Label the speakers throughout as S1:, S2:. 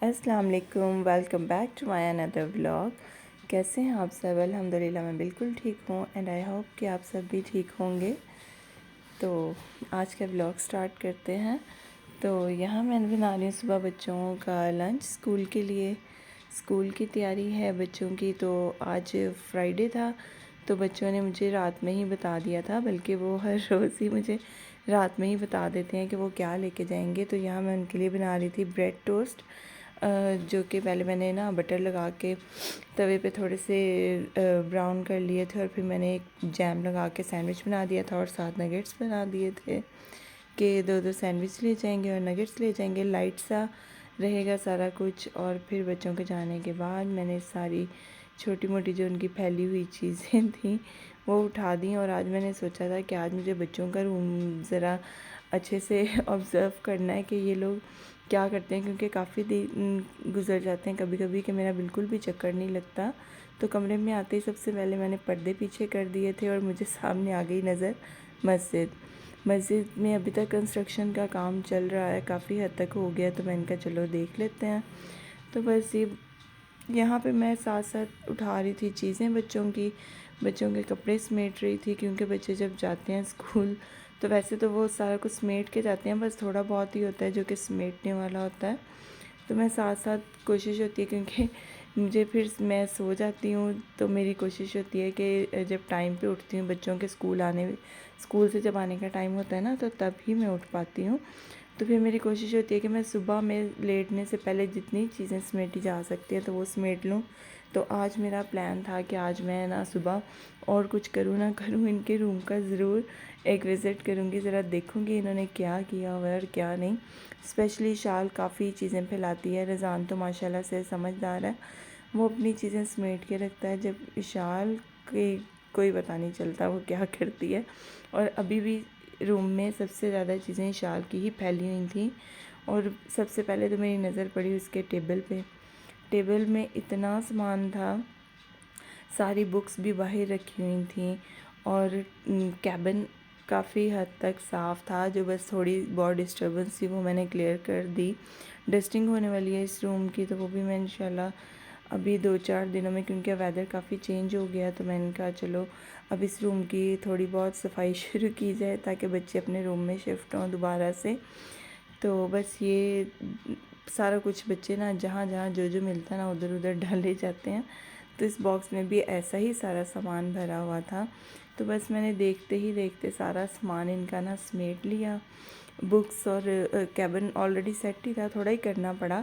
S1: अस्सलाम वालेकुम, welcome back to my another vlog. कैसे हैं आप सब? अल्हम्दुलिल्लाह मैं बिल्कुल ठीक हूँ एंड आई होप कि आप सब भी ठीक होंगे। तो आज का व्लॉग स्टार्ट करते हैं। तो यहाँ मैं बना रही हूँ सुबह बच्चों का लंच स्कूल के लिए। स्कूल की तैयारी है बच्चों की। तो आज फ्राइडे था तो बच्चों ने मुझे रात में ही बता दिया था, बल्कि वो हर रोज़ ही मुझे रात में ही बता देते हैं कि वो क्या लेके जाएंगे। तो यहाँ मैं उनके लिए बना रही थी ब्रेड टोस्ट, जो कि पहले मैंने ना बटर लगा के तवे पे थोड़े से ब्राउन कर लिए थे और फिर मैंने एक जैम लगा के सैंडविच बना दिया था और साथ नगेट्स बना दिए थे कि दो सैंडविच ले जाएंगे और नगेट्स ले जाएंगे। लाइट सा रहेगा सारा कुछ। और फिर बच्चों के जाने के बाद मैंने सारी छोटी मोटी जो उनकी फैली हुई चीज़ें थी वो उठा दी। और आज मैंने सोचा था कि आज मुझे बच्चों का रूम ज़रा अच्छे से ऑब्ज़र्व करना है कि ये लोग क्या करते हैं, क्योंकि काफ़ी दिन गुजर जाते हैं कभी कभी कि मेरा बिल्कुल भी चक्कर नहीं लगता। तो कमरे में आते ही सबसे पहले मैंने पर्दे पीछे कर दिए थे और मुझे सामने आ गई नज़र मस्जिद में अभी तक कंस्ट्रक्शन का काम चल रहा है, काफ़ी हद तक हो गया। तो मैंने कहा चलो देख लेते हैं। तो बस ये यहाँ पे मैं साथ साथ उठा रही थी चीज़ें बच्चों के कपड़े समेट रही थी, क्योंकि बच्चे जब जाते हैं स्कूल तो वैसे तो वो सारा कुछ समेट के जाते हैं, बस थोड़ा बहुत ही होता है जो कि समेटने वाला होता है। तो मैं साथ साथ कोशिश होती है, क्योंकि मुझे फिर मैं सो जाती हूँ तो मेरी कोशिश होती है कि जब टाइम पे उठती हूँ बच्चों के स्कूल से जब आने का टाइम होता है ना, तो तब ही मैं उठ पाती हूँ। तो फिर मेरी कोशिश होती है कि मैं सुबह में लेटने से पहले जितनी चीज़ें समेटी जा सकती हैं तो वो समेट लूँ। तो आज मेरा प्लान था कि आज मैं ना सुबह और कुछ करूँ ना करूँ, इनके रूम का ज़रूर एक विज़िट करूँगी, ज़रा देखूँगी इन्होंने क्या किया हुआ है और क्या नहीं। स्पेशली शाल काफ़ी चीज़ें फैलाती है। रज़ान तो माशाल्लाह से समझदार है, वो अपनी चीज़ें समेट के रखता है। जब शाल की कोई पता नहीं चलता वो क्या करती है। और अभी भी रूम में सबसे ज़्यादा चीज़ें शाल की ही फैली हुई थी। और सबसे पहले तो मेरी नज़र पड़ी उसके टेबल पे। टेबल में इतना सामान था, सारी बुक्स भी बाहर रखी हुई थी और कैबिन काफ़ी हद तक साफ़ था। जो बस थोड़ी बहुत डिस्टर्बेंस थी वो मैंने क्लियर कर दी। डस्टिंग होने वाली है इस रूम की, तो वो भी मैं इंशाल्लाह अभी 2-4 दिनों में, क्योंकि वेदर काफ़ी चेंज हो गया, तो मैंने कहा चलो अब इस रूम की थोड़ी बहुत सफाई शुरू की जाए ताकि बच्चे अपने रूम में शिफ्ट हों दोबारा से। तो बस ये सारा कुछ बच्चे ना जहाँ जहाँ जो मिलता है ना उधर उधर डाले जाते हैं। तो इस बॉक्स में भी ऐसा ही सारा सामान भरा हुआ था। तो बस मैंने देखते ही देखते सारा सामान इनका ना समेट लिया। बुक्स और कैबिन ऑलरेडी सेट ही था, थोड़ा ही करना पड़ा।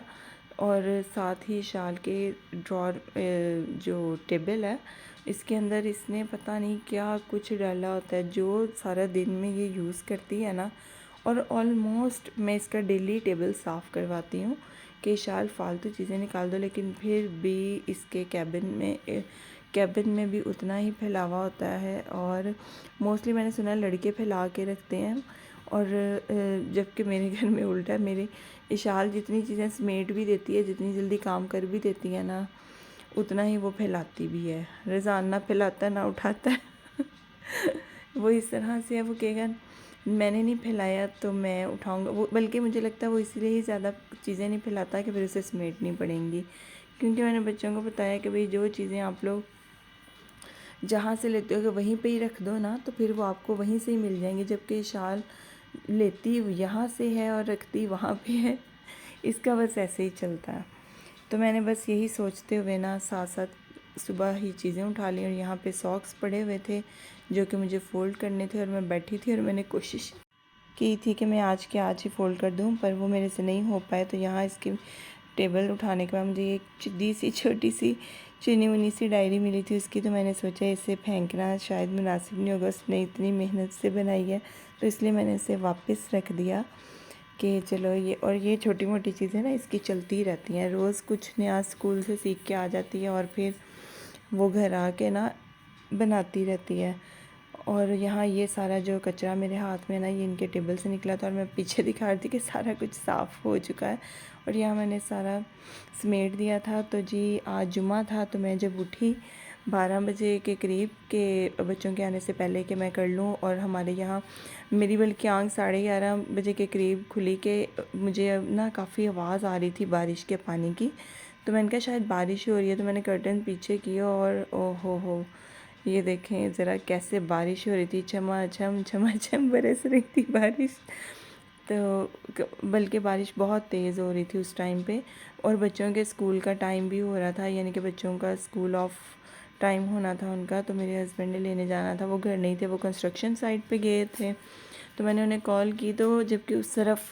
S1: और साथ ही शाल के ड्रॉर जो टेबल है इसके अंदर इसने पता नहीं क्या कुछ डाला होता है जो सारा दिन में ये यूज़ करती है ना। और ऑलमोस्ट मैं इसका डेली टेबल साफ़ करवाती हूँ कि शाल फालतू चीज़ें निकाल दो, लेकिन फिर भी इसके कैबिन में भी उतना ही फैलावा होता है। और मोस्टली मैंने सुना है लड़के फैला के रखते हैं, और जबकि मेरे घर में उल्टा है। मेरी इशाल जितनी चीज़ें समेट भी देती है, जितनी जल्दी काम कर भी देती है ना, उतना ही वो फैलाती भी है। रज़ान ना फैलाता है ना उठाता है वो इस तरह से है, वो कहेगा मैंने नहीं फैलाया तो मैं उठाऊंगा। वो बल्कि मुझे लगता है वो इसीलिए ही ज़्यादा चीज़ें नहीं फैलाता कि फिर उसे समेटनी पड़ेंगी, क्योंकि मैंने बच्चों को बताया कि भाई जो चीज़ें आप लोग जहाँ से लेते हो कि वहीं पे ही रख दो ना, तो फिर वो आपको वहीं से ही मिल जाएंगे। जबकि शाल लेती यहाँ से है और रखती वहाँ पे है, इसका बस ऐसे ही चलता है। तो मैंने बस यही सोचते हुए ना साथ साथ सुबह ही चीज़ें उठा ली। और यहाँ पे सॉक्स पड़े हुए थे जो कि मुझे फ़ोल्ड करने थे, और मैं बैठी थी और मैंने कोशिश की थी कि मैं आज के आज ही फ़ोल्ड कर दूँ, पर वो मेरे से नहीं हो पाए। तो यहाँ इसके टेबल उठाने के बाद मुझे एक चिद्दी सी छोटी सी चुनी मुनी सी डायरी मिली थी उसकी। तो मैंने सोचा इसे फेंकना शायद मुनासिब नहीं होगा, उसने इतनी मेहनत से बनाई है, तो इसलिए मैंने इसे वापस रख दिया कि चलो ये। और ये छोटी मोटी चीज़ें ना इसकी चलती ही रहती हैं, रोज़ कुछ नया स्कूल से सीख के आ जाती है और फिर वो घर आके ना बनाती रहती है। और यहाँ ये सारा जो कचरा मेरे हाथ में ना ये इनके टेबल से निकला था, और मैं पीछे दिखा रही थी कि सारा कुछ साफ़ हो चुका है। और यहाँ मैंने सारा समेट दिया था। तो जी आज जुमा था, तो मैं जब उठी 12 बजे के करीब के बच्चों के आने से पहले कि मैं कर लूँ। और हमारे यहाँ मेरी बल्कि आँख 11:30 बजे के करीब खुली कि मुझे ना काफ़ी आवाज़ आ रही थी बारिश के पानी की। तो मैंने कहा शायद बारिश हो रही है, तो मैंने कर्टन पीछे किया और ओहो हो, ये देखें ज़रा कैसे बारिश हो रही थी, छमाछम छमाछम बरस रही थी बारिश। तो बल्कि बारिश बहुत तेज़ हो रही थी उस टाइम पे, और बच्चों के स्कूल का टाइम भी हो रहा था, यानी कि बच्चों का स्कूल ऑफ टाइम होना था उनका। तो मेरे हस्बैंड ने लेने जाना था, वो घर नहीं थे, वो कंस्ट्रक्शन साइट पे गए थे। तो मैंने उन्हें कॉल की, तो जबकि उस तरफ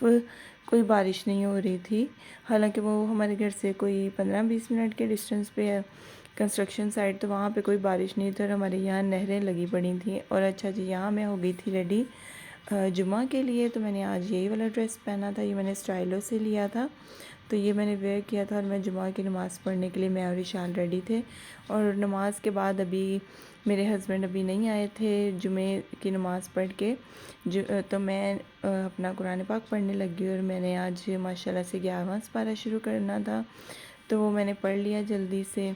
S1: कोई बारिश नहीं हो रही थी, हालांकि वो हमारे घर से कोई 15-20 मिनट के डिस्टेंस पे है कंस्ट्रक्शन साइट। तो वहाँ पे कोई बारिश नहीं थी और हमारे यहाँ नहरें लगी पड़ी थी। और अच्छा जी, यहाँ मैं हो गई थी रेडी जुमा के लिए। तो मैंने आज यही वाला ड्रेस पहना था, ये मैंने स्टाइलो से लिया था, तो ये मैंने वेयर किया था। और मैं जुमा की नमाज़ पढ़ने के लिए मैं और ईशान रेडी थे। और नमाज के बाद अभी मेरे हस्बैंड अभी नहीं आए थे जुमे की नमाज़ पढ़ के, तो मैं अपना कुरान पाक पढ़ने लगी। और मैंने आज माशाल्लाह से 11वां पारा शुरू करना था, तो वो मैंने पढ़ लिया जल्दी से।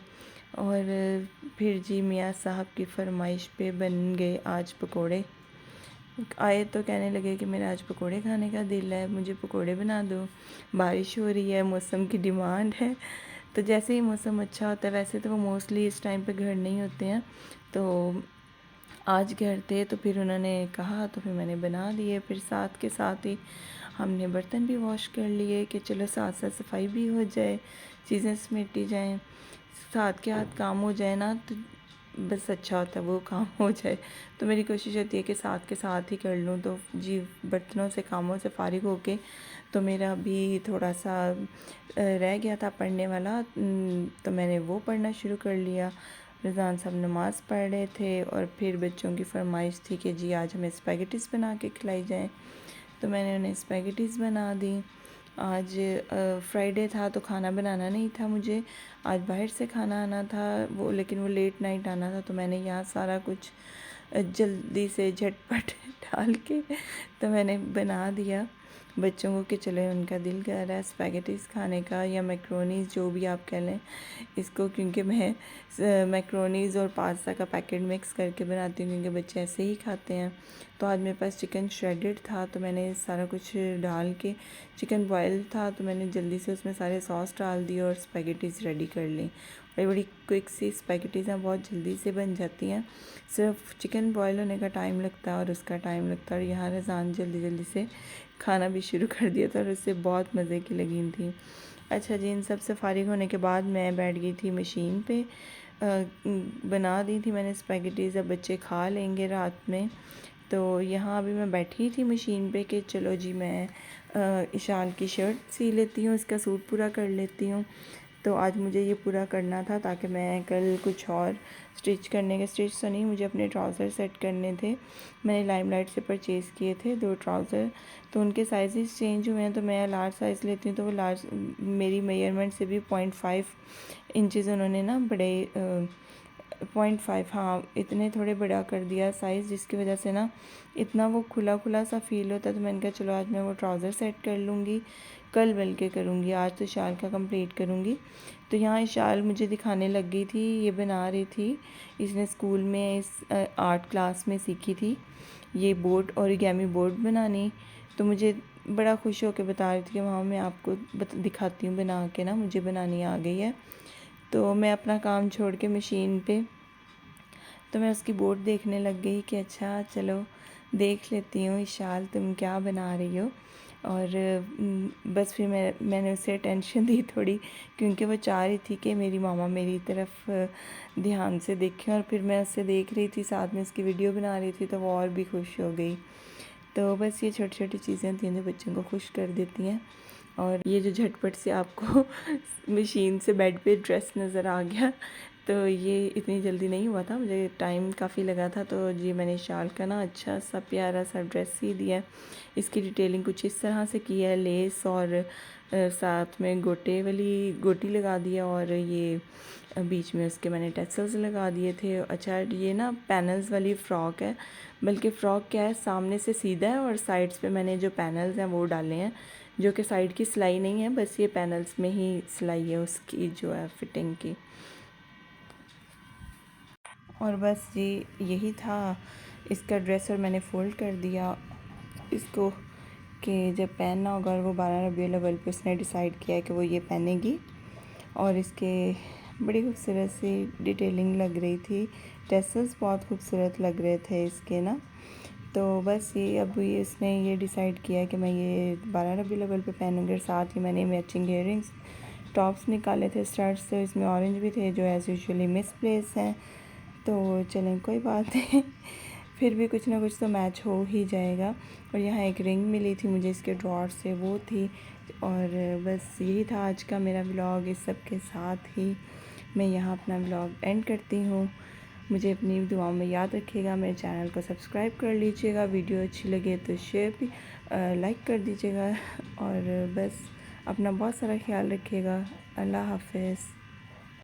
S1: और फिर जी मियाँ साहब की फरमाइश पे बन गए आज पकोड़े। आए तो कहने लगे कि मेरा आज पकोड़े खाने का दिल है, मुझे पकोड़े बना दो, बारिश हो रही है, मौसम की डिमांड है। तो जैसे ही मौसम अच्छा होता है, वैसे तो वो मोस्टली इस टाइम पे घर नहीं होते हैं, तो आज घर थे, तो फिर उन्होंने कहा तो फिर मैंने बना दिए। फिर साथ के साथ ही हमने बर्तन भी वॉश कर लिए कि चलो साथ साथ सफाई भी हो जाए, चीज़ें समेटी जाएं, साथ के हाथ काम हो जाए ना, तो बस अच्छा होता है वो काम हो जाए। तो मेरी कोशिश होती है कि साथ के साथ ही कर लूँ। तो जी बर्तनों से कामों से फ़ारिग होके, तो मेरा अभी थोड़ा सा रह गया था पढ़ने वाला, तो मैंने वो पढ़ना शुरू कर लिया। रज़ान साहब नमाज़ पढ़ रहे थे और फिर बच्चों की फरमाइश थी कि जी आज हमें स्पैगेटीज़ बना के खिलाई जाएँ, तो मैंने उन्हें स्पैगेटीज़ बना दी। आज फ्राइडे था तो खाना बनाना नहीं था मुझे, आज बाहर से खाना आना था वो, लेकिन वो लेट नाइट आना था। तो मैंने यहाँ सारा कुछ जल्दी से झटपट डाल के तो मैंने बना दिया बच्चों को कि चले उनका दिल कर रहा है स्पैगेटीज़ खाने का, या मैक्रोनीज़ जो भी आप कह लें इसको, क्योंकि मैं मैक्रोनीज़ और पास्ता का पैकेट मिक्स करके बनाती हूँ क्योंकि बच्चे ऐसे ही खाते हैं। तो आज मेरे पास चिकन श्रेडेड था, तो मैंने सारा कुछ डाल के, चिकन बॉयल था तो मैंने जल्दी से उसमें सारे सॉस डाल दिए और स्पैगेटीज़ रेडी कर ली। और बड़ी क्विक सी स्पैगेटीज़ हैं, बहुत जल्दी से बन जाती हैं, सिर्फ चिकन बॉयल होने का टाइम लगता है और उसका टाइम लगता है। और यहाँ रज़ान जल्दी जल्दी से खाना भी शुरू कर दिया था और उससे बहुत मज़े की लगी थी। अच्छा जी, इन सब से फ़ारिग होने के बाद मैं बैठ गई थी मशीन पे, बना दी थी मैंने स्पैगेटीज़, अब बच्चे खा लेंगे रात में। तो यहाँ अभी मैं बैठी थी मशीन पे कि चलो जी मैं ईशान की शर्ट सी लेती हूँ, इसका सूट पूरा कर लेती हूँ। तो आज मुझे ये पूरा करना था ताकि मैं कल कुछ और स्टिच तो नहीं, मुझे अपने ट्राउज़र सेट करने थे। मैंने लाइमलाइट से परचेज़ किए थे 2 ट्राउज़र, तो उनके साइज़ चेंज हुए हैं। तो मैं लार्ज साइज़ लेती हूँ, तो वो लार्ज मेरी मेजरमेंट से भी 0.5 इंचज़ उन्होंने ना बड़े 0.5, हाँ इतने थोड़े बड़ा कर दिया साइज़, जिसकी वजह से ना इतना वो खुला खुला सा फ़ील होता है। तो मैंने कहा चलो आज मैं वो ट्राउज़र सेट कर लूँगी, कल बल्कि करूँगी, आज तो शाल का कंप्लीट करूँगी। तो यहाँ शाल मुझे दिखाने लग गई थी, ये बना रही थी, इसने स्कूल में इस आर्ट क्लास में सीखी थी ये बोर्ड, ओरिगेमी बोर्ड बनानी। तो मुझे बड़ा खुश होकर बता रही थी कि वहाँ मैं आपको दिखाती हूँ बना के ना, मुझे बनानी आ गई है। तो मैं अपना काम छोड़ के मशीन पे, तो मैं उसकी बोर्ड देखने लग गई कि अच्छा चलो देख लेती हूँ इशाल तुम क्या बना रही हो। और बस फिर मैंने उसे टेंशन दी थोड़ी, क्योंकि वो चाह रही थी कि मेरी मामा मेरी तरफ ध्यान से देखें, और फिर मैं उससे देख रही थी, साथ में उसकी वीडियो बना रही थी, तो वो और भी खुश हो गई। तो बस ये छोटी छोटी चीज़ें होती हैं जो बच्चों को खुश कर देती हैं। और ये जो झटपट से आपको मशीन से बेड पे ड्रेस नज़र आ गया, तो ये इतनी जल्दी नहीं हुआ था, मुझे टाइम काफ़ी लगा था। तो जी मैंने शाल का ना अच्छा सा प्यारा सा ड्रेस सी दिया। इसकी डिटेलिंग कुछ इस तरह से की है, लेस और साथ में गोटे वाली गोटी लगा दिया, और ये बीच में उसके मैंने टैसल्स लगा दिए थे। अच्छा ये ना पैनल्स वाली फ़्रॉक है, बल्कि फ़्रॉक क्या है, सामने से सीधा है और साइड्स पे मैंने जो पैनल्स हैं वो डाले हैं, जो कि साइड की सिलाई नहीं है, बस ये पैनल्स में ही सिलाई है उसकी जो है फिटिंग की। और बस ये यही था इसका ड्रेस। और मैंने फ़ोल्ड कर दिया इसको कि जब पहनना होगा, और वो 12 रबीउल अव्वल पे उसने डिसाइड किया है कि वो ये पहनेगी। और इसके बड़ी खूबसूरत सी डिटेलिंग लग रही थी, टेसल्स बहुत खूबसूरत लग रहे थे इसके ना। तो बस ये अब ये इसने ये डिसाइड किया कि मैं ये 12 रबीउल अव्वल पे पहनूँगी। और साथ ही मैंने मैचिंग इयररिंग्स टॉप्स निकाले थे स्टड्स, तो इसमें ऑरेंज भी थे जो एज़ यूजुअली मिसप्लेस हैं। तो चलें कोई बात नहीं फिर भी कुछ ना कुछ तो मैच हो ही जाएगा। और यहाँ एक रिंग मिली थी मुझे इसके ड्रॉर से, वो थी। और बस यही था आज का मेरा व्लॉग। इस सब के साथ ही मैं यहाँ अपना व्लॉग एंड करती हूँ। मुझे अपनी दुआओं में याद रखिएगा, मेरे चैनल को सब्सक्राइब कर लीजिएगा, वीडियो अच्छी लगे तो शेयर भी लाइक कर दीजिएगा। और बस अपना बहुत सारा ख्याल रखिएगा। अल्लाह हाफ़िज़।